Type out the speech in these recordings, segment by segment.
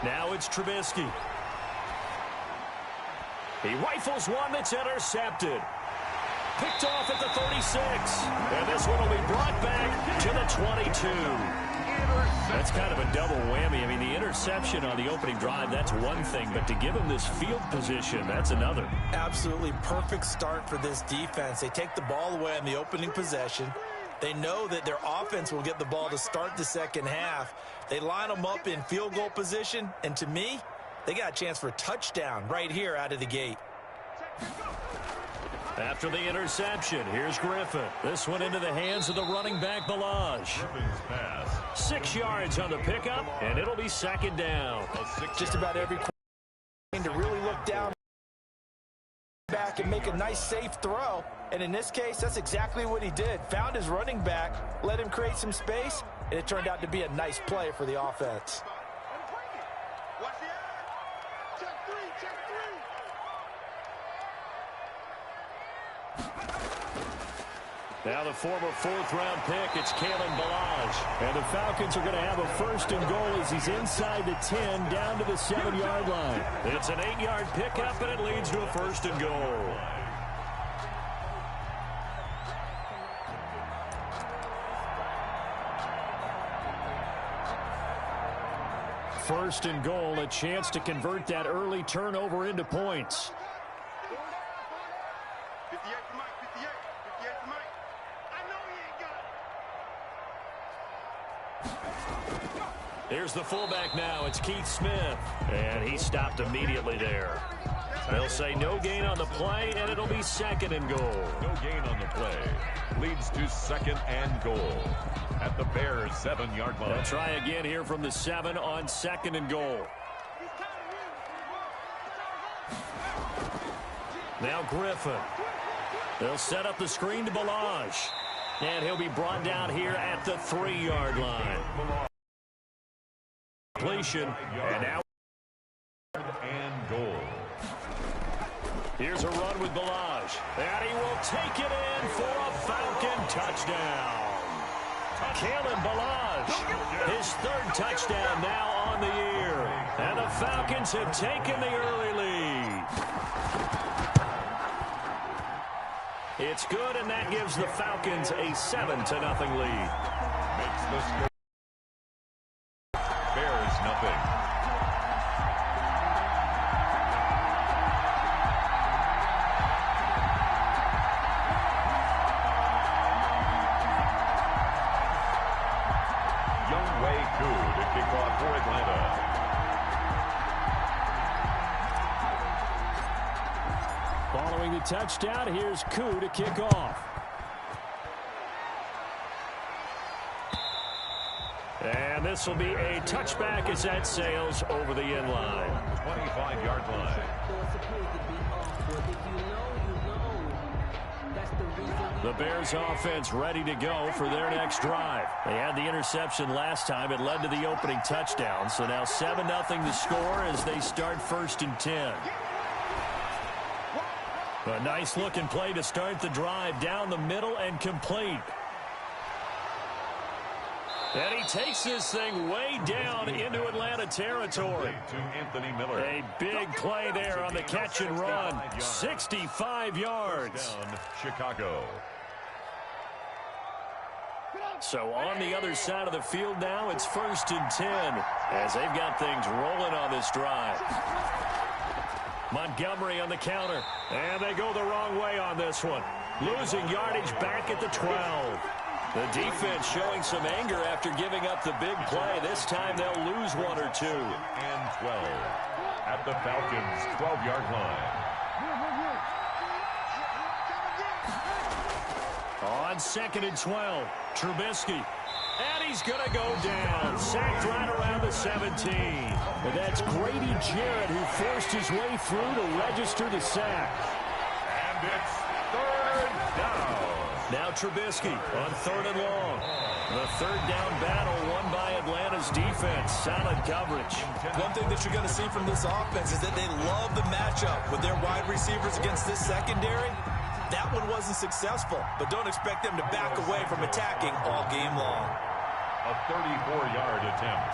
Now it's Trubisky. He rifles one that's intercepted. Picked off at the 36. And this one will be brought back to the 22. That's kind of a double whammy. I mean, the interception on the opening drive, that's one thing. But to give him this field position, that's another. Absolutely perfect start for this defense. They take the ball away on the opening possession. They know that their offense will get the ball to start the second half. They line them up in field goal position. And to me, they got a chance for a touchdown right here out of the gate. After the interception, here's Griffin. This one into the hands of the running back, Balaj. 6 yards on the pickup, and it'll be second down. Just about every to really look down back and make a nice, safe throw. And in this case, that's exactly what he did. Found his running back, let him create some space, and it turned out to be a nice play for the offense. Now the former fourth-round pick, it's Kalen Balaj. And the Falcons are going to have a first and goal as he's inside the 10, down to the 7-yard line. It's an 8-yard pickup, and it leads to a first and goal. First and goal, a chance to convert that early turnover into points. Here's the fullback now. It's Keith Smith. And he stopped immediately there. They'll say no gain on the play, and it'll be second and goal. No gain on the play. Leads to second and goal at the Bears' 7-yard line. They'll try again here from the 7 on second and goal. Now Griffin. They'll set up the screen to Balaj. And he'll be brought down here at the 3-yard line. Completion, and now and goal. Here's a run with Balaj, and he will take it in for a Falcon touchdown. Kalen Balaj, his third touchdown now on the year, and the Falcons have taken the early lead. It's good, and that gives the Falcons a 7-0 lead. Makes the score. Bears nothing. Younghoe Koo to kick off for Atlanta. Following the touchdown, here's Koo to kick off. And this will be a touchback as that sails over the end line. 25-yard line. The Bears offense ready to go for their next drive. They had the interception last time. It led to the opening touchdown. So now 7-0 the score as they start 1st and 10. A nice looking play to start the drive down the middle and complete. And he takes this thing way down into Atlanta territory. To Anthony Miller. A big play there on the catch and run. 65 yards. Down Chicago. So on the other side of the field now, it's 1st and 10 as they've got things rolling on this drive. Montgomery on the counter. And they go the wrong way on this one. Losing yardage back at the 12. The defense showing some anger after giving up the big play. This time they'll lose 1 or 2. And 12 at the Falcons' 12-yard line. On 2nd and 12, Trubisky. And he's going to go down. Sacked right around the 17. And that's Grady Jarrett who forced his way through to register the sack. And it's 3rd down. Now Trubisky on 3rd and long. The 3rd down battle won by Atlanta's defense. Solid coverage. One thing that you're going to see from this offense is that they love the matchup with their wide receivers against this secondary. That one wasn't successful, but don't expect them to back away from attacking all game long. A 34-yard attempt.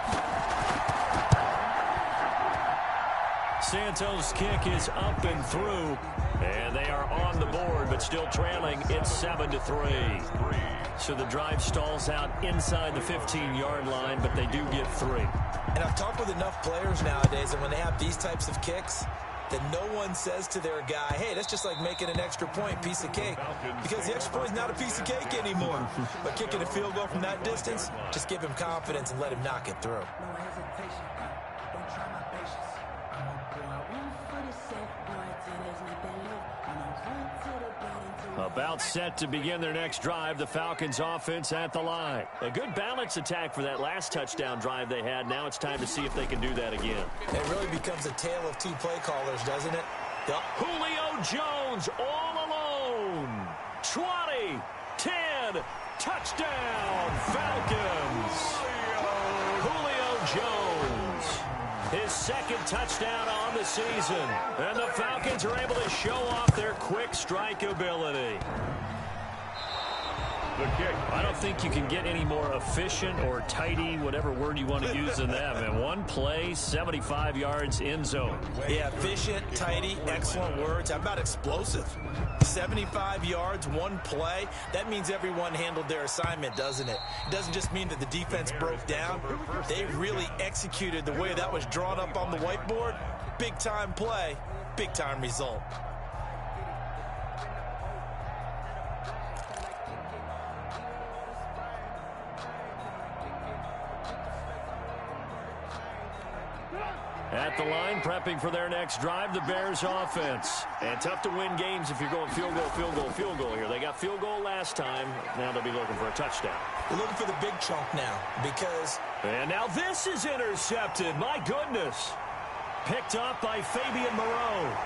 Santos' kick is up and through, and they are on the board, but still trailing. It's 7-3. So the drive stalls out inside the 15-yard line, but they do get 3. And I've talked with enough players nowadays, and when they have these types of kicks, that no one says to their guy, hey, that's just like making an extra point, piece of cake. Because the extra point is not a piece of cake anymore. But kicking a field goal from that distance, just give him confidence and let him knock it through. About set to begin their next drive, the Falcons offense at the line. A good balanced attack for that last touchdown drive they had. Now it's time to see if they can do that again. It really becomes a tale of two play callers, doesn't it? Yep. Julio Jones all alone. 20, 10, touchdown, Falcons. Julio Jones, his second touchdown on the season. And the Falcons are able to show off their quick strike ability. I don't think you can get any more efficient or tidy, whatever word you want to use in that. Man, one play, 75 yards in zone. Yeah, efficient, tidy, excellent words. How about explosive? 75 yards, one play. That means everyone handled their assignment, doesn't it? It doesn't just mean that the defense broke down. They really executed the way that was drawn up on the whiteboard. Big-time play, big-time result. At the line, prepping for their next drive, the Bears offense. And tough to win games if you're going field goal, field goal, field goal here. They got field goal last time. Now they'll be looking for a touchdown. They're looking for the big chunk now because... And now this is intercepted. My goodness. Picked up by Fabian Moreau.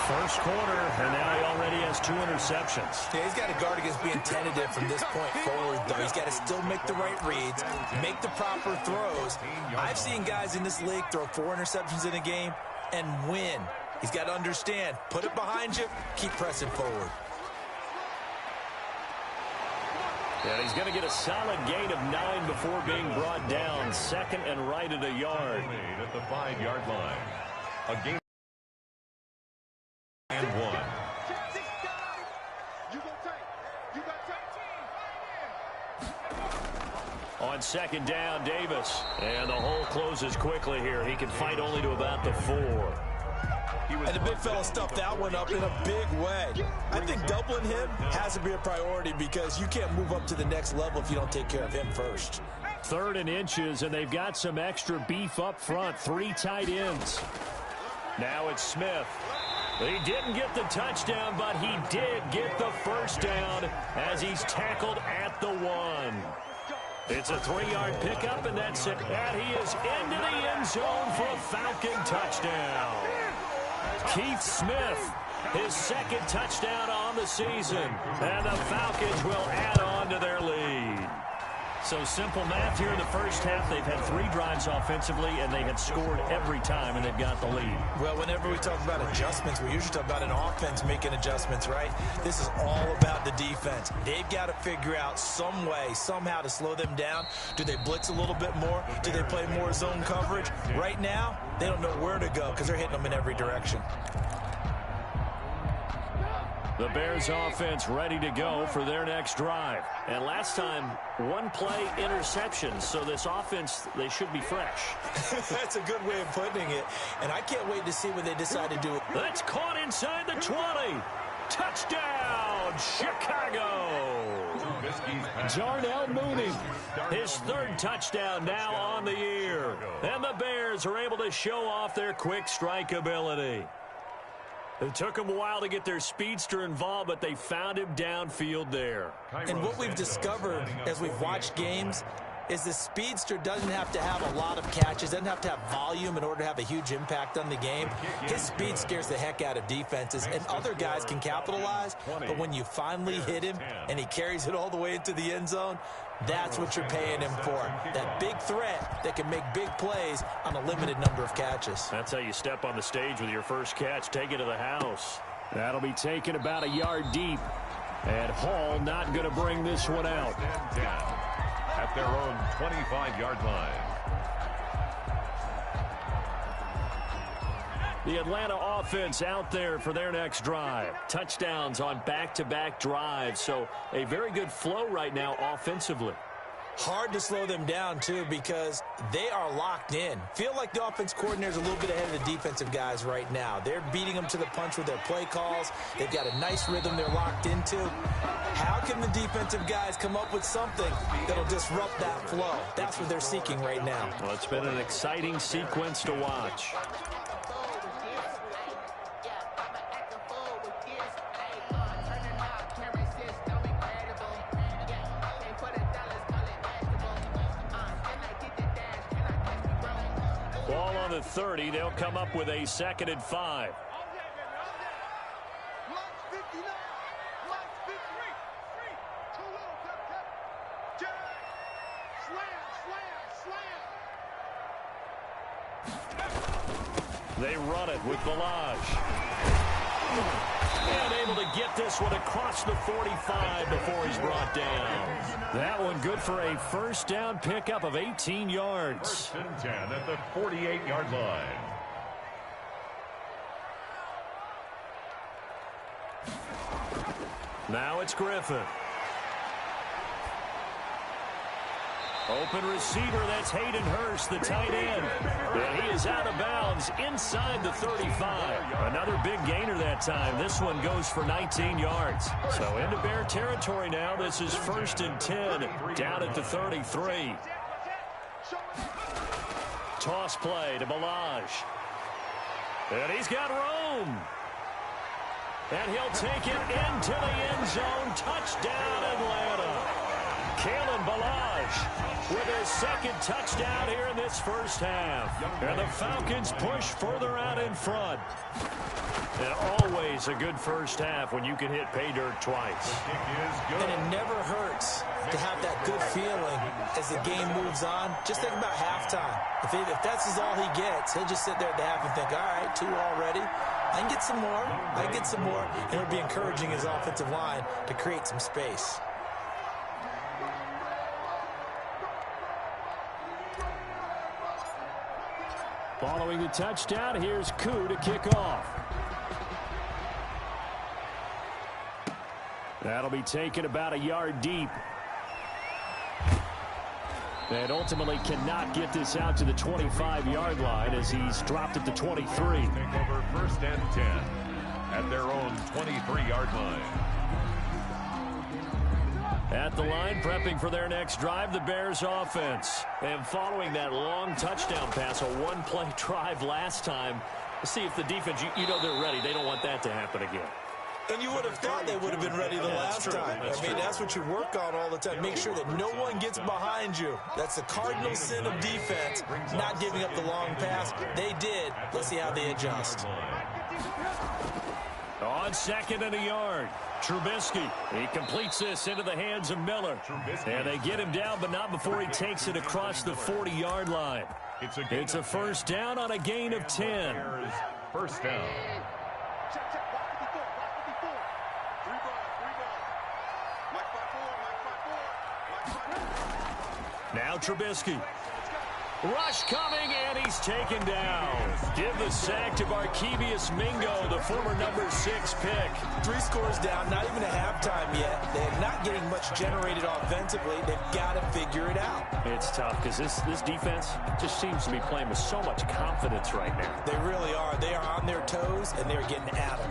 First quarter, and now he already has 2 interceptions. Yeah, he's got to guard against being tentative from this point forward, though. He's got to still make the right reads, make the proper throws. I've seen guys in this league throw 4 interceptions in a game and win. He's got to understand, put it behind you, keep pressing forward. And he's going to get a solid gain of 9 before being brought down. Second and right at a yard. At the 5-yard line. A game and 1. On second down, Davis. And the hole closes quickly here. He can fight only to about the 4. And the big fella stuffed that one up in a big way. I think doubling him has to be a priority because you can't move up to the next level if you don't take care of him first. 3rd and inches, and they've got some extra beef up front. 3 tight ends. Now it's Smith. He didn't get the touchdown, but he did get the first down as he's tackled at the 1. It's a 3-yard pickup, and that's it. And he is into the end zone for a Falcon touchdown. Keith Smith, his second touchdown on the season. And the Falcons will add on to their lead. So simple math here in the first half. They've had 3 drives offensively, and they have scored every time, and they've got the lead. Well, whenever we talk about adjustments, we usually talk about an offense making adjustments, right? This is all about the defense. They've got to figure out some way, somehow to slow them down. Do they blitz a little bit more? Do they play more zone coverage? Right now, they don't know where to go because they're hitting them in every direction. The Bears offense ready to go for their next drive. And last time, 1 play interception. So this offense, they should be fresh. That's a good way of putting it. And I can't wait to see what they decide to do. That's caught inside the 20. Touchdown, Chicago. Jarnell Mooney, his 3rd touchdown now on the year. And the Bears are able to show off their quick strike ability. It took them a while to get their speedster involved, but they found him downfield there. And what we've discovered as we've watched games is the speedster doesn't have to have a lot of catches, doesn't have to have volume in order to have a huge impact on the game. His speed scares the heck out of defenses, and other guys can capitalize, but when you finally hit him and he carries it all the way into the end zone, that's what you're paying him for. That big threat that can make big plays on a limited number of catches. That's how you step on the stage with your first catch. Take it to the house. That'll be taken about a yard deep. And Hall not going to bring this one out. At their own 25-yard line. The Atlanta offense out there for their next drive. Touchdowns on back-to-back drives, so a very good flow right now offensively. Hard to slow them down, too, because they are locked in. Feel like the offense coordinator is a little bit ahead of the defensive guys right now. They're beating them to the punch with their play calls. They've got a nice rhythm they're locked into. How can the defensive guys come up with something that'll disrupt that flow? That's what they're seeking right now. Well, it's been an exciting sequence to watch. Ball on the 30. They'll come up with a 2nd and 5. They run it with Balaj. And able to get this one across the 45 before he's brought down. That one good for a first down pickup of 18 yards. 1st and 10 at the 48-yard line. Now it's Griffin. Open receiver, that's Hayden Hurst, the tight end. And he is out of bounds inside the 35. Another big gainer that time. This one goes for 19 yards. So into Bear territory now. This is 1st and 10, down at the 33. Toss play to Balaj. And he's got room. And he'll take it into the end zone. Touchdown, Atlanta. Kalen Balaj with his 2nd touchdown here in this first half. And the Falcons push further out in front. And always a good first half when you can hit pay dirt twice. And it never hurts to have that good feeling as the game moves on. Just think about halftime. If that's all he gets, he'll just sit there at the half and think, all right, 2 already. I can get some more. I can get some more. And it'll be encouraging his offensive line to create some space. Following the touchdown, here's Koo to kick off. That'll be taken about a yard deep. And ultimately cannot get this out to the 25-yard line as he's dropped at the 23. Take over 1st and 10 at their own 23-yard line. At the line, prepping for their next drive, the Bears offense. And following that long touchdown pass, a one-play drive last time, let's see if the defense, you know they're ready. They don't want that to happen again. And you would have thought they would have been ready the last time. That's what you work on all the time. Make sure that no one gets behind you. That's the cardinal sin of defense, not giving up the long pass. They did. Let's see how they adjust. On 2nd and a yard, Trubisky. He completes this into the hands of Miller. And they get him down, but not before he takes it across the 40-yard line. It's a first down on a gain of 10. First down. Now Trubisky. Rush coming, and he's taken down. Give the sack to Barkevious Mingo, the former number 6 pick. 3 scores down, not even a halftime yet. They're not getting much generated offensively. They've got to figure it out. It's tough because this defense just seems to be playing with so much confidence right now. They really are. They are on their toes, and they're getting at them.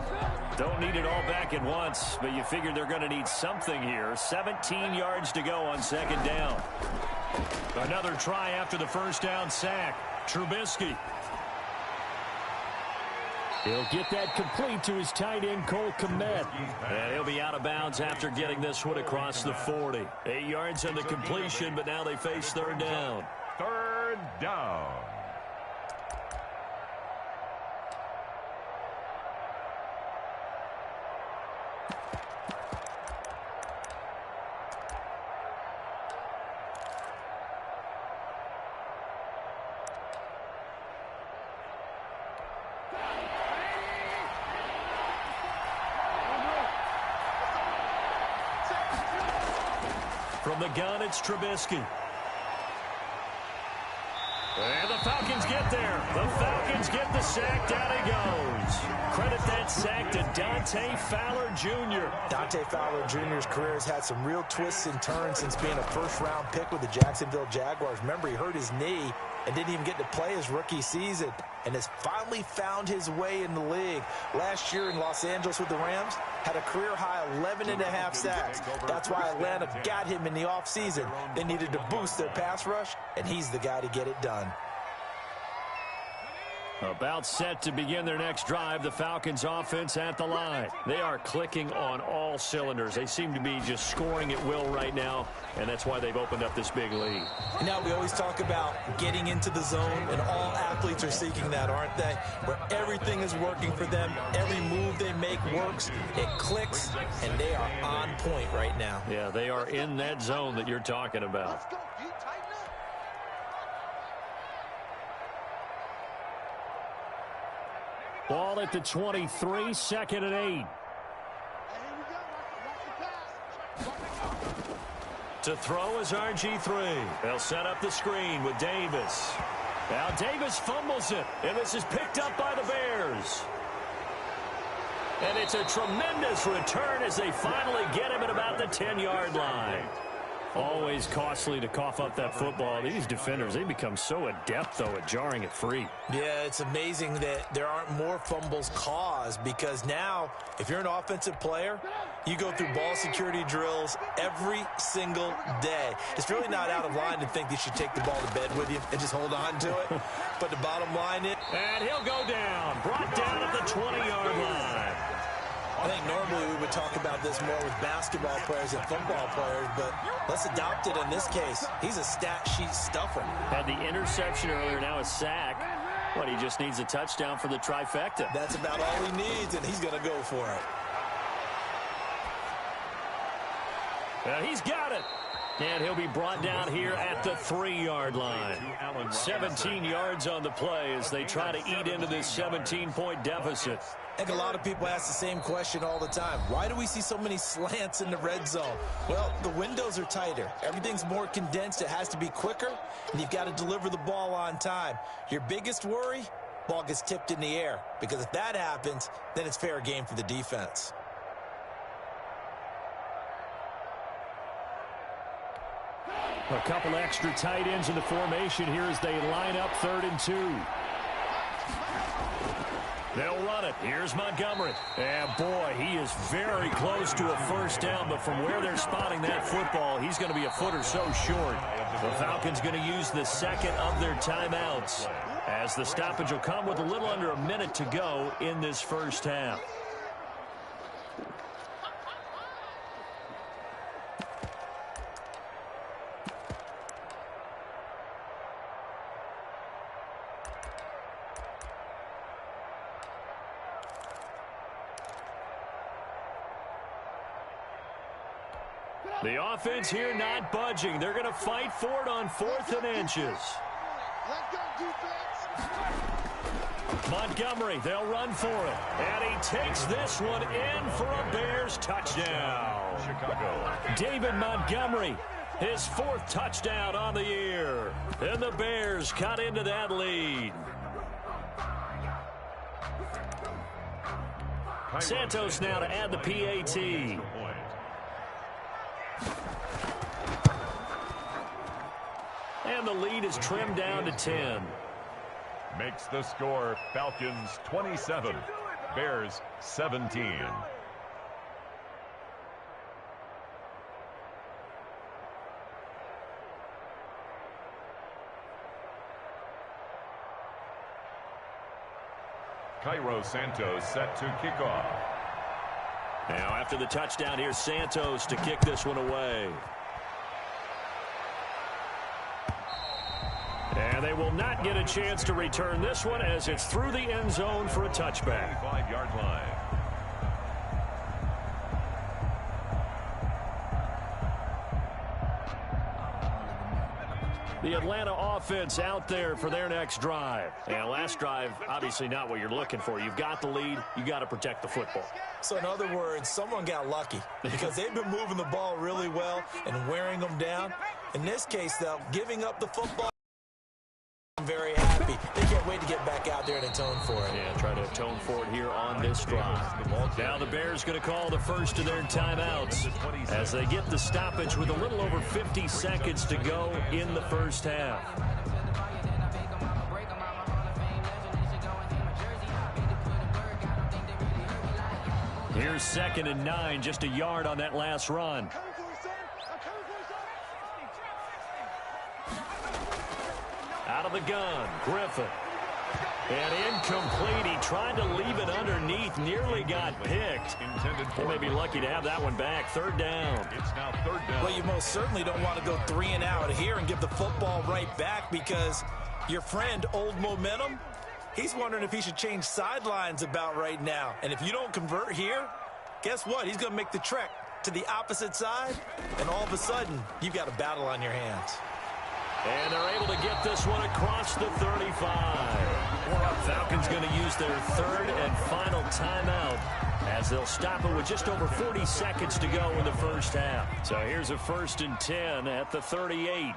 Don't need it all back at once, but you figure they're going to need something here. 17 yards to go on 2nd down. Another try after the first down sack. Trubisky. He'll get that complete to his tight end, Cole Kmet. And he'll be out of bounds after getting this one across the 40. 8 yards on the completion, but now they face 3rd down. 3rd down. From the gun, it's Trubisky. And the Falcons get there. The Falcons get the sack. Down he goes. Credit that sack to Dante Fowler Jr. Dante Fowler Jr.'s career has had some real twists and turns since being a first-round pick with the Jacksonville Jaguars. Remember, he hurt his knee and didn't even get to play his rookie season and has finally found his way in the league. Last year in Los Angeles with the Rams, had a career-high 11.5 sacks. That's why Atlanta got him in the offseason. They needed to boost their pass rush, and he's the guy to get it done. About set to begin their next drive, the Falcons offense at the line. They are clicking on all cylinders. They seem to be just scoring at will right now, and that's why they've opened up this big lead. Now, we always talk about getting into the zone, and all athletes are seeking that, aren't they? Where everything is working for them, every move they make works, it clicks, and they are on point right now. Yeah, they are in that zone that you're talking about. Ball at the 23, 2nd and 8. To throw is RG3. They'll set up the screen with Davis. Now Davis fumbles it, and this is picked up by the Bears. And it's a tremendous return as they finally get him at about the 10-yard line. Always costly to cough up that football. These defenders, they become so adept, though, at jarring it free. Yeah, it's amazing that there aren't more fumbles caused, because now, if you're an offensive player, you go through ball security drills every single day. It's really not out of line to think you should take the ball to bed with you and just hold on to it. But the bottom line is... And he'll go down. Brought down at the 20-yard line. I think normally we would talk about this more with basketball players and football players, but let's adopt it in this case. He's a stat sheet stuffer. Had the interception earlier, now a sack. But he just needs a touchdown for the trifecta. That's about all he needs, and he's going to go for it. He's got it. And he'll be brought down here at the 3-yard line. 17 yards on the play as they try to eat into this 17-point deficit. I think a lot of people ask the same question all the time. Why do we see so many slants in the red zone? Well, the windows are tighter. Everything's more condensed. It has to be quicker, and you've got to deliver the ball on time. Your biggest worry, ball gets tipped in the air, because if that happens, then it's fair game for the defense. A couple extra tight ends in the formation here as they line up 3rd and 2. They'll run it. Here's Montgomery. And, boy, he is very close to a first down, but from where they're spotting that football, he's going to be a foot or so short. The Falcons going to use the second of their timeouts, as the stoppage will come with a little under a minute to go in this first half. The offense here not budging. They're going to fight for it on 4th and inches. Montgomery, they'll run for it. And he takes this one in for a Bears touchdown. Chicago. David Montgomery, his 4th touchdown on the year. And the Bears cut into that lead. Santos now to add the PAT. And the lead is trimmed down to 10. Makes the score Falcons 27, Bears 17. Cairo Santos set to kick off. Now after the touchdown, here's Santos to kick this one away. And they will not get a chance to return this one as it's through the end zone for a touchback. 5-yard line. The Atlanta offense out there for their next drive. And last drive, obviously not what you're looking for. You've got the lead. You got to protect the football. So in other words, someone got lucky because they've been moving the ball really well and wearing them down. In this case, though, giving up the football. very happy. They can't wait to get back out there and atone for it. Yeah, try to atone for it here on this drive. Now the Bears going to call the first of their timeouts as they get the stoppage with a little over 50 seconds to go in the first half. Here's 2nd and 9, just a yard on that last run. Out of the gun, Griffin. And incomplete. He tried to leave it underneath, nearly got picked. He may be lucky to have that one back. 3rd down. It's now 3rd down. Well, you most certainly don't want to go 3 and out here and give the football right back, because your friend, Old Momentum, he's wondering if he should change sidelines about right now. And if you don't convert here, guess what? He's going to make the trek to the opposite side, and all of a sudden, you've got a battle on your hands. And they're able to get this one across the 35. Falcons going to use their 3rd and final timeout as they'll stop it with just over 40 seconds to go in the first half. So here's a 1st and 10 at the 38.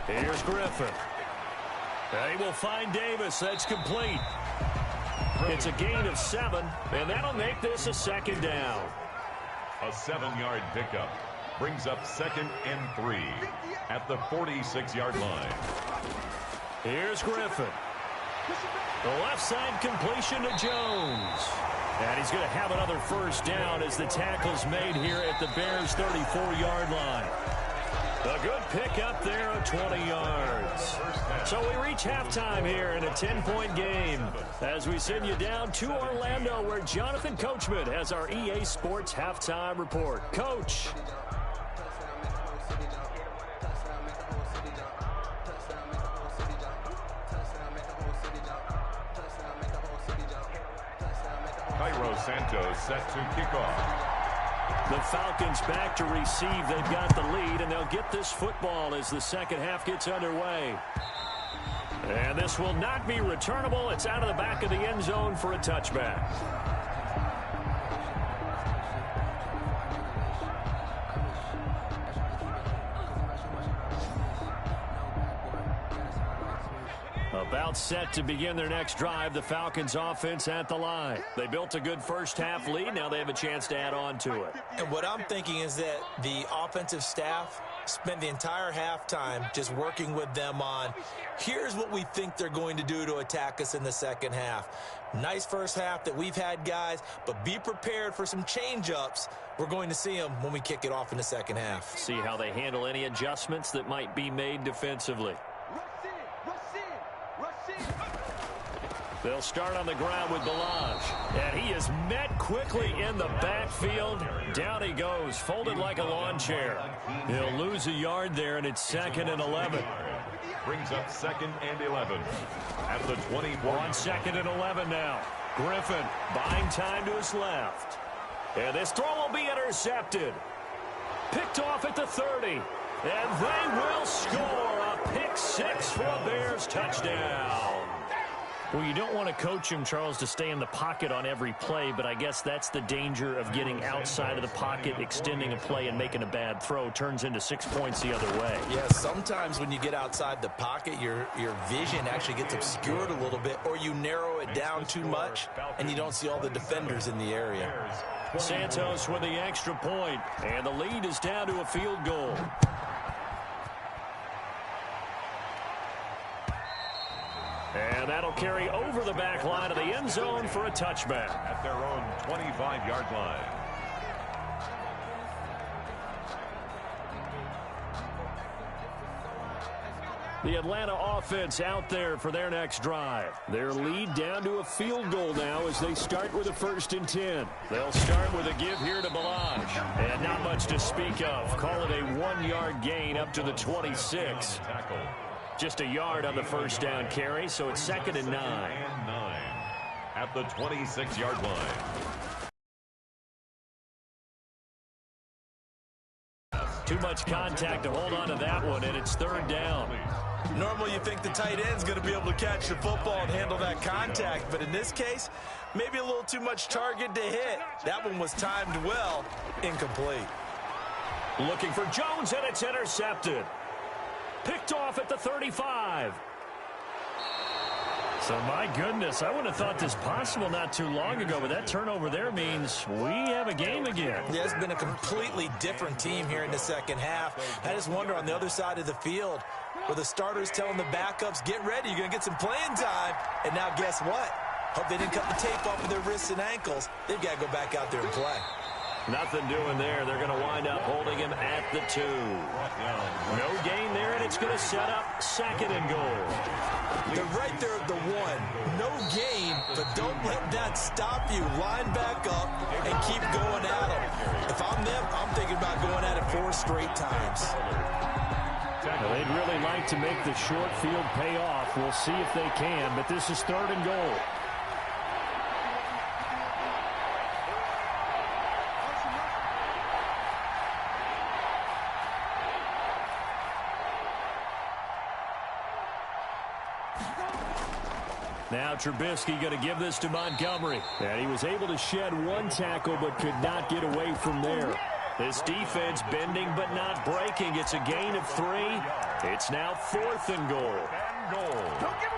Here's Griffin. They will find Davis. That's complete. It's a gain of 7, and that'll make this a 2nd down. A 7-yard pickup brings up 2nd and 3 at the 46-yard line. Here's Griffin. The left side completion to Jones. And he's going to have another 1st down as the tackle's made here at the Bears' 34-yard line. A good pickup there of 20 yards. So we reach halftime here in a 10-point game as we send you down to Orlando, where Jonathan Coachman has our EA Sports halftime report. Coach. Cairo Santos set to kick off. The Falcons back to receive. They've got the lead, and they'll get this football as the second half gets underway. And this will not be returnable. It's out of the back of the end zone for a touchback. About set to begin their next drive, the Falcons offense at the line. They built a good first half lead. Now they have a chance to add on to it. And what I'm thinking is that the offensive staff spent the entire halftime just working with them on, here's what we think they're going to do to attack us in the second half. Nice first half that we've had, guys, but be prepared for some change-ups. We're going to see them when we kick it off in the second half. See how they handle any adjustments that might be made defensively. They'll start on the ground with Balaj. And he is met quickly in the backfield. Down he goes, folded like a lawn chair. He'll lose a yard there, and it's 2nd and 11. Brings up 2nd and 11 at the 24. On 2nd and 11 now. Griffin buying time to his left. And this throw will be intercepted. Picked off at the 30. And they will score a pick 6 for a Bears touchdown. Well, you don't want to coach him, Charles, to stay in the pocket on every play, but I guess that's the danger of getting outside of the pocket, extending a play, and making a bad throw. Turns into 6 points the other way. Yeah, sometimes when you get outside the pocket, your vision actually gets obscured a little bit, or you narrow it down too much, and you don't see all the defenders in the area. Santos with the extra point, and the lead is down to a field goal. And that'll carry over the back line of the end zone for a touchback. At their own 25-yard line. The Atlanta offense out there for their next drive. Their lead down to a field goal now as they start with a 1st and 10. They'll start with a give here to Balaj. And not much to speak of. Call it a 1-yard gain up to the 26. Just a yard on the first down carry, so it's 2nd and 9. At the 26-yard line. Too much contact to hold on to that one, and it's 3rd down. Normally you think the tight end's going to be able to catch the football and handle that contact, but in this case, maybe a little too much target to hit. That one was timed well, incomplete. Looking for Jones, and it's intercepted. Picked off at the 35. So, my goodness, I wouldn't have thought this possible not too long ago, but that turnover there means we have a game again. Yeah, it's been a completely different team here in the second half. I just wonder on the other side of the field, where the starters telling the backups, get ready, you're going to get some playing time. And now guess what? Hope they didn't cut the tape off of their wrists and ankles. They've got to go back out there and play. Nothing doing there. They're going to wind up holding him at the 2. No gain there, and it's going to set up second and goal. They're right there at the 1. No gain, but don't let that stop you. Line back up and keep going at them. If I'm them, I'm thinking about going at it 4 straight times. Well, they'd really like to make the short field pay off. We'll see if they can, but this is third and goal. Now Trubisky going to give this to Montgomery. And he was able to shed 1 tackle but could not get away from there. This defense bending but not breaking. It's a gain of 3. It's now 4th and goal.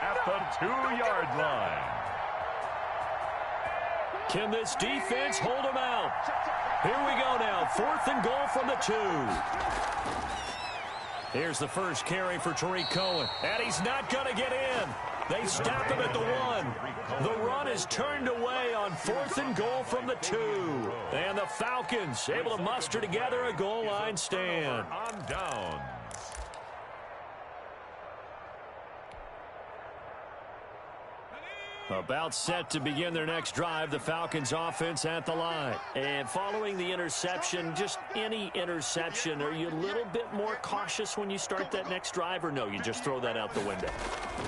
At the 2-yard line. Can this defense hold them out? Here we go now. 4th and goal from the 2. Here's the first carry for Tariq Cohen. And he's not going to get in. They stop him at the 1. The run is turned away on 4th and goal from the 2. And the Falcons able to muster together a goal line stand. On downs. About set to begin their next drive, the Falcons offense at the line. And following the interception, just any interception, are you a little bit more cautious when you start that next drive, or no, you just throw that out the window?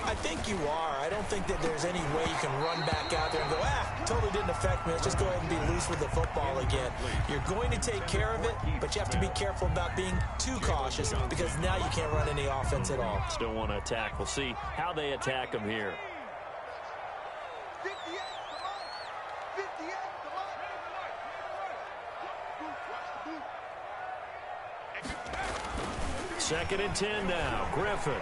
I think you are. I don't think that there's any way you can run back out there and go, totally didn't affect me. Let's just go ahead and be loose with the football again. You're going to take care of it, but you have to be careful about being too cautious because now you can't run any offense at all. Still want to attack. We'll see how they attack them here. Second and 10 now. Griffin.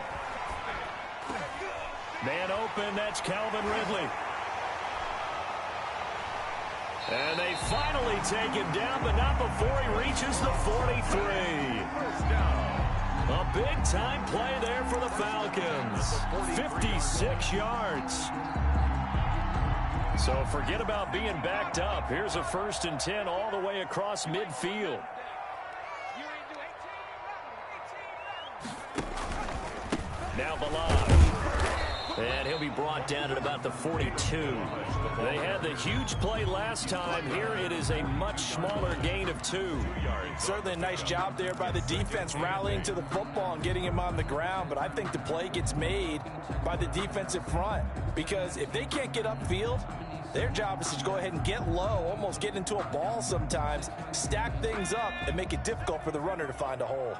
Man open. That's Calvin Ridley. And they finally take him down, but not before he reaches the 43. A big-time play there for the Falcons. 56 yards. So forget about being backed up. Here's a 1st and 10 all the way across midfield. Now Balaj. And he'll be brought down at about the 42. They had the huge play last time. Here it is a much smaller gain of 2. Certainly a nice job there by the defense rallying to the football and getting him on the ground. But I think the play gets made by the defensive front. Because if they can't get upfield, their job is to go ahead and get low, almost get into a ball sometimes, stack things up, and make it difficult for the runner to find a hole.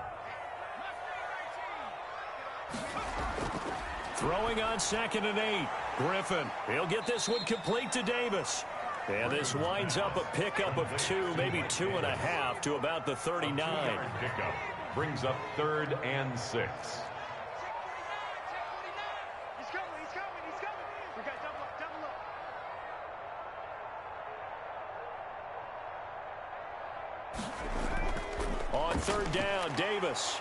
Throwing on 2nd and 8. Griffin. He'll get this one complete to Davis. And this winds up a pickup of 2, maybe 2.5 to about the 39. Pickup brings up 3rd and 6. On 3rd down, Davis.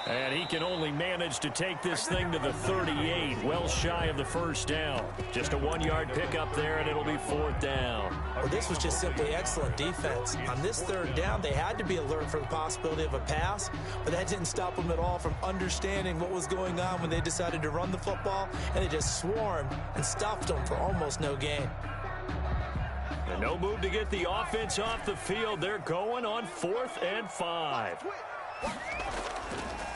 And he can only manage to take this thing to the 38, well shy of the 1st down. Just a 1-yard pickup there, and it'll be 4th down. Well, this was just simply excellent defense. On this 3rd down, they had to be alert for the possibility of a pass, but that didn't stop them at all from understanding what was going on when they decided to run the football, and they just swarmed and stopped them for almost no gain. And no move to get the offense off the field. They're going on 4th and 5.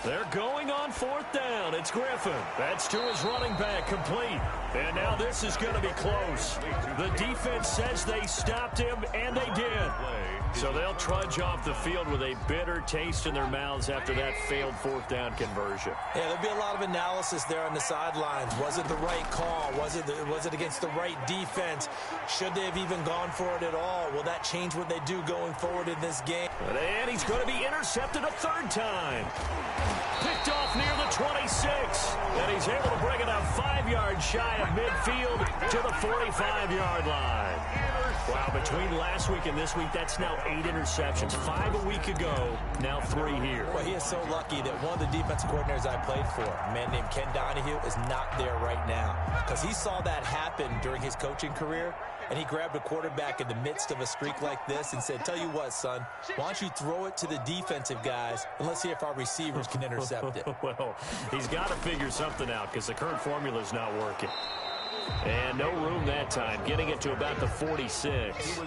They're going on fourth down. It's Griffin. That's to his running back, complete. And now this is going to be close. The defense says they stopped him, and they did. So they'll trudge off the field with a bitter taste in their mouths after that failed fourth down conversion. Yeah, there'll be a lot of analysis there on the sidelines. Was it the right call? Was it against the right defense? Should they have even gone for it at all? Will that change what they do going forward in this game? And he's going to be intercepted a third time. Picked off near the 26. And he's able to bring it up 5 yards shy of midfield to the 45-yard line. Wow, between last week and this week, that's now 8 interceptions. 5 a week ago, now 3 here. Well, he is so lucky that one of the defensive coordinators I played for, a man named Ken Donahue, is not there right now. Because he saw that happen during his coaching career, and he grabbed a quarterback in the midst of a streak like this and said, tell you what, son, why don't you throw it to the defensive guys, and let's see if our receivers can intercept it. Well, he's got to figure something out because the current formula is not working. And no room that time, getting it to about the 46.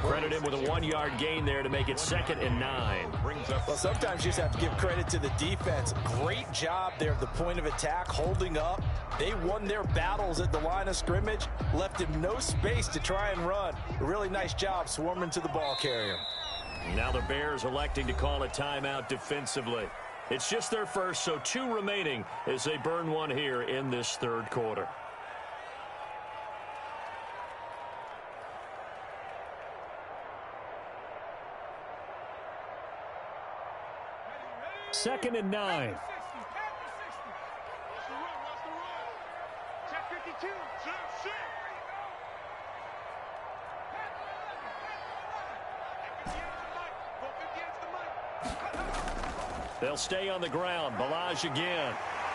Credit him with a 1-yard gain there to make it 2nd and 9. Well, sometimes you just have to give credit to the defense. Great job there at the point of attack, holding up. They won their battles at the line of scrimmage, left him no space to try and run. A really nice job swarming to the ball carrier. Now the Bears electing to call a timeout defensively. It's just their first, so 2 remaining as they burn one here in this third quarter. Second and 9. They'll stay on the ground. Balaj again.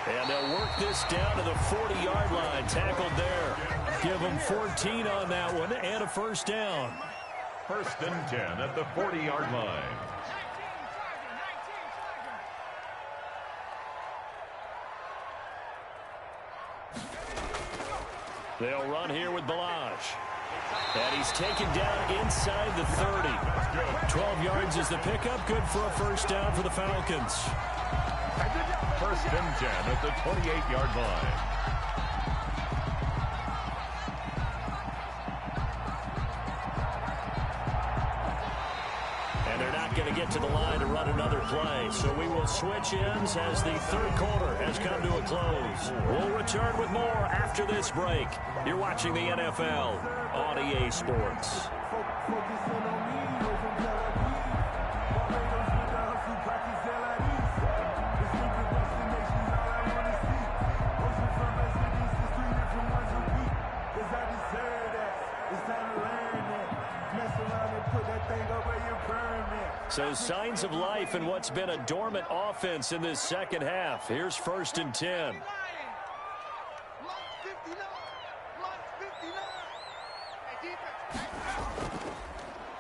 And they'll work this down to the 40-yard line. Tackled there. Give them 14 on that one and a first down. 1st and 10 at the 40-yard line. They'll run here with Balaj. And he's taken down inside the 30. 12 yards is the pickup. Good for a first down for the Falcons. 1st and 10 at the 28-yard line. And they're not going to get to the line to run another play. So we will switch ends as the third quarter has come to a close. We'll return with more after this break. You're watching the NFL on EA Sports. So signs of life in what's been a dormant offense in this second half. Here's 1st and 10.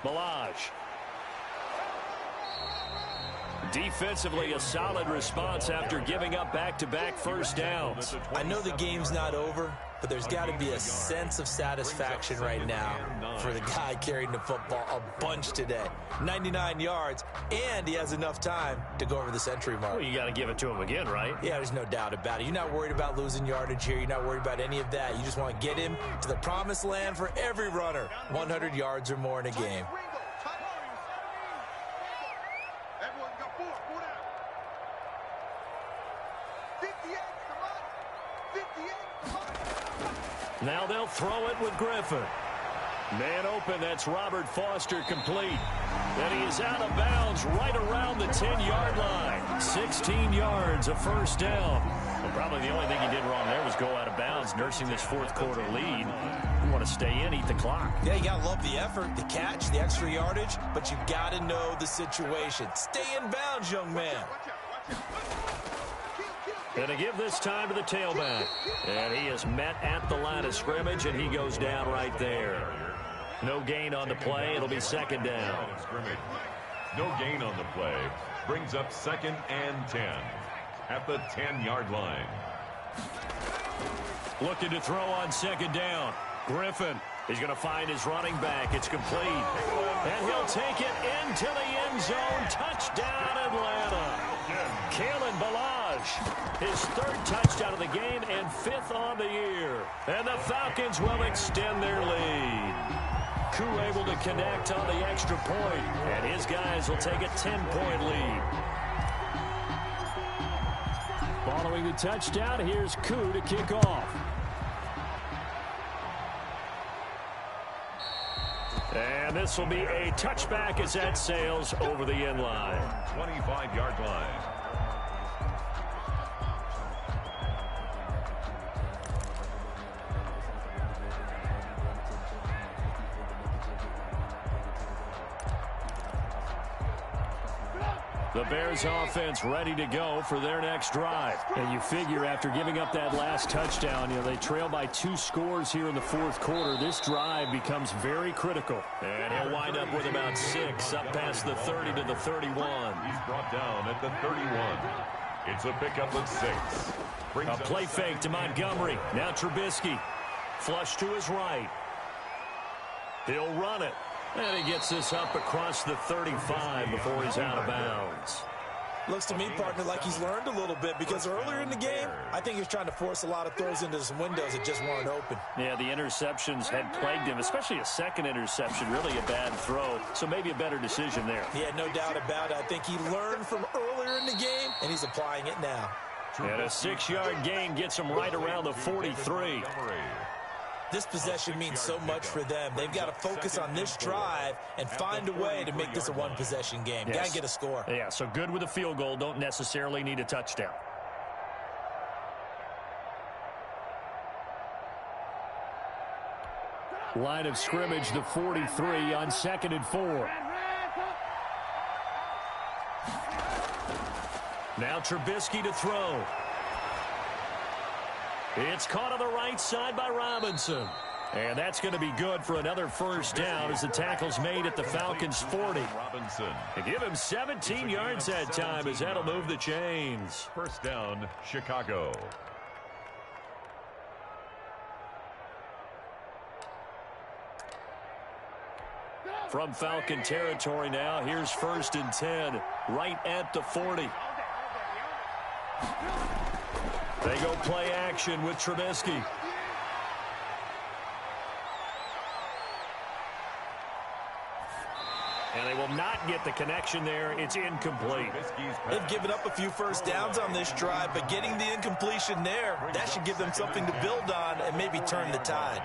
Balaj. Defensively, a solid response after giving up back-to-back first downs. I know the game's not over, but there's got to be a sense of satisfaction right now for the guy carrying the football a bunch today. 99 yards, and he has enough time to go over the century mark. Well, you got to give it to him again, right? Yeah, there's no doubt about it. You're not worried about losing yardage here. You're not worried about any of that. You just want to get him to the promised land for every runner. 100 yards or more in a game. Now they'll throw it with Griffin. Man open, that's Robert Foster complete. And he is out of bounds right around the 10-yard line. 16 yards, a first down. Well, probably the only thing he did wrong there was go out of bounds, nursing this fourth quarter lead. You want to stay in, eat the clock. Yeah, you got to love the effort, the catch, the extra yardage, but you got to know the situation. Stay in bounds, young man. And to give this time to the tailback. And he is met at the line of scrimmage, and he goes down right there. No gain on the play. It'll be 2nd down. No gain on the play. Brings up 2nd and 10 at the 10-yard line. Looking to throw on 2nd down. Griffin He's going to find his running back. It's complete. And he'll take it into the end zone. Touchdown, Atlanta. Kalen Ballage, his third touchdown of the game and fifth on the year. And the Falcons will extend their lead. Koo able to connect on the extra point, and his guys will take a 10-point lead. Following the touchdown, here's Koo to kick off. And this will be a touchback as that sails over the end line. 25-yard line. The Bears offense ready to go for their next drive. And you figure after giving up that last touchdown, they trail by 2 scores here in the fourth quarter. This drive becomes very critical. And he'll wind up with about 6 up past the 30 to the 31. He's brought down at the 31. It's a pickup of 6. A play fake to Montgomery. Now Trubisky. Flush to his right. He'll run it. And he gets this up across the 35 before he's out of bounds. Looks to me, partner, like he's learned a little bit, because earlier in the game, I think he was trying to force a lot of throws into some windows that just weren't open. Yeah, the interceptions had plagued him, especially a second interception, really a bad throw. So maybe a better decision there. Yeah, no doubt about it. I think he learned from earlier in the game, and he's applying it now. And a 6-yard gain gets him right around the 43. This possession means so much for them. They've got to focus on this drive and find a way to make this a one-possession game. Yes. Got to get a score. Yeah, so good with a field goal. Don't necessarily need a touchdown. Line of scrimmage, the 43 on 2nd and 4. Now Trubisky to throw. It's caught on the right side by Robinson. And that's going to be good for another first down as the tackle's made at the Falcons' 40. They give him 17 yards that time as that'll move the chains. First down, Chicago. From Falcon territory now, here's 1st and 10, right at the 40. They go play action with Trubisky. And they will not get the connection there. It's incomplete. They've given up a few first downs on this drive, but getting the incompletion there, that should give them something to build on and maybe turn the tide.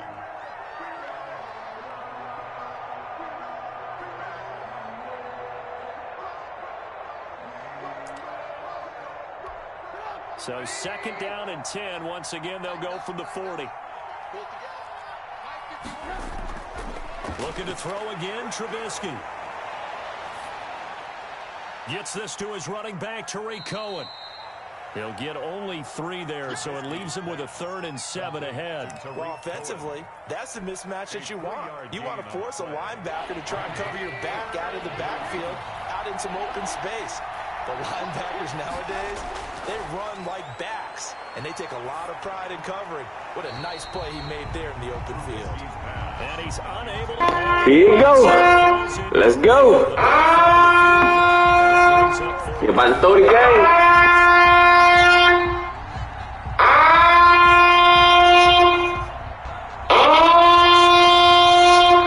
So 2nd down and 10. Once again, they'll go from the 40. Looking to throw again, Trubisky. Gets this to his running back, Tariq Cohen. He'll get only 3 there, so it leaves him with a 3rd and 7 ahead. Well, offensively, that's the mismatch that you want. You want to force a linebacker to try and cover your back out of the backfield, out in some open space. The linebackers nowadays, they run like backs, and they take a lot of pride in covering. What a nice play he made there in the open field. And he's unable to... Here you go. Let's go. You're about to throw the game.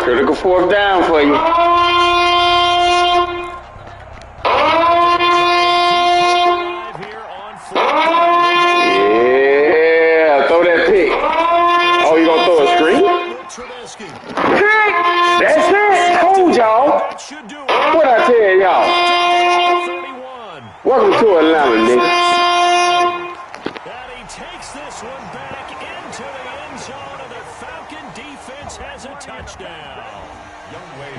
Critical 4th down for you. That's it. Told y'all. What I tell y'all? Welcome to Atlanta, nigga. And he takes this one back into the end zone, and the Falcon defense has a touchdown.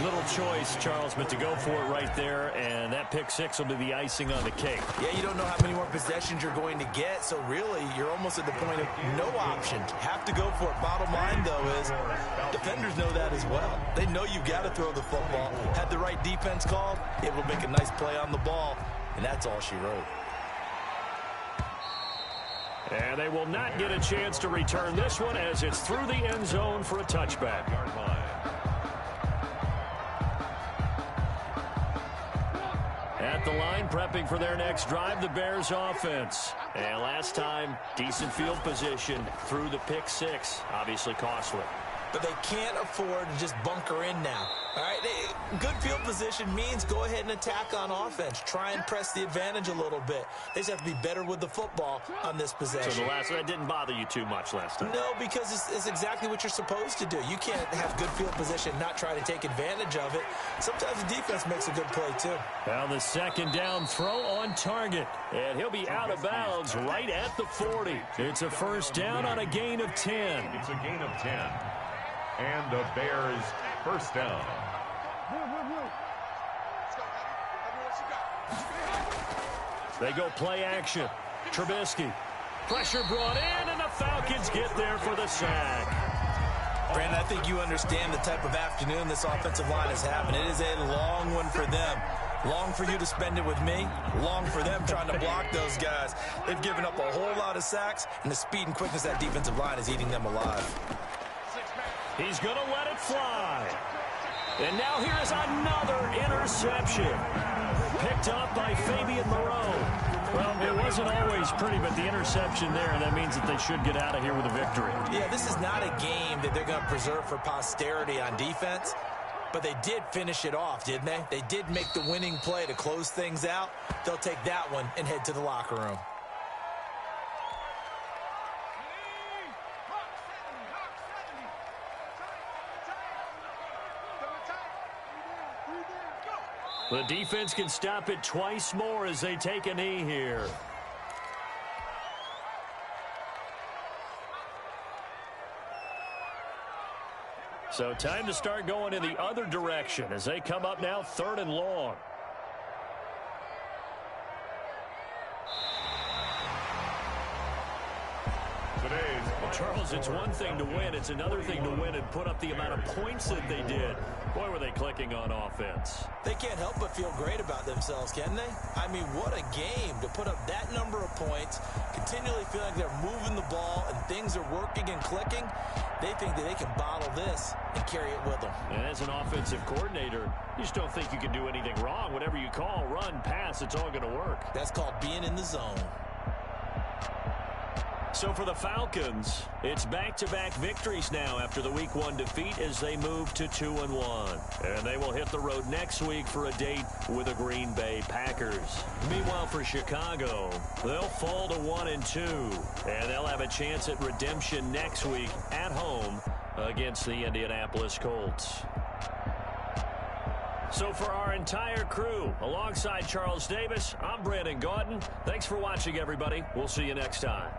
Little choice, Charles, but to go for it right there, and that pick 6 will be the icing on the cake. Yeah, you don't know how many more possessions you're going to get, so really, you're almost at the point of no option. Have to go for it. Bottom line, though, is defenders know that as well. They know you've got to throw the football. Had the right defense called, it will make a nice play on the ball, and that's all she wrote. And they will not get a chance to return this one as it's through the end zone for a touchback. At the line, prepping for their next drive, the Bears offense. And last time, decent field position through the pick six. Obviously costly. But they can't afford to just bunker in now. All right, good field position means go ahead and attack on offense. Try and press the advantage a little bit. They just have to be better with the football on this possession. So that didn't bother you too much last time? No, because it's exactly what you're supposed to do. You can't have good field position and not try to take advantage of it. Sometimes the defense makes a good play, too. Now the second down throw on target. And he'll be out of bounds right at the 40. It's a first down on a gain of 10. It's a gain of 10. And the Bears first down. They go play action. Trubisky. Pressure brought in, and the Falcons get there for the sack. Brandon, I think you understand the type of afternoon this offensive line is having. It is a long one for them. Long for you to spend it with me. Long for them trying to block those guys. They've given up a whole lot of sacks, and the speed and quickness of that defensive line is eating them alive. He's going to let it fly. And now here's another interception. Picked up by Fabian Moreau. Well, it wasn't always pretty, but the interception there, that means that they should get out of here with a victory. Yeah, this is not a game that they're going to preserve for posterity on defense, but they did finish it off, didn't they? They did make the winning play to close things out. They'll take that one and head to the locker room. The defense can stop it twice more as they take a knee here. So time to start going in the other direction as they come up now 3rd and long. Well, Charles, it's one thing to win. It's another thing to win and put up the amount of points that they did. Boy, were they clicking on offense. They can't help but feel great about themselves, can they? I mean, what a game to put up that number of points, continually feel like they're moving the ball and things are working and clicking. They think that they can bottle this and carry it with them. And as an offensive coordinator, you just don't think you can do anything wrong. Whatever you call, run, pass, it's all going to work. That's called being in the zone. So for the Falcons, it's back-to-back victories now after the Week 1 defeat as they move to 2-1. And they will hit the road next week for a date with the Green Bay Packers. Meanwhile, for Chicago, they'll fall to 1-2. And they'll have a chance at redemption next week at home against the Indianapolis Colts. So for our entire crew, alongside Charles Davis, I'm Brandon Gaudin. Thanks for watching, everybody. We'll see you next time.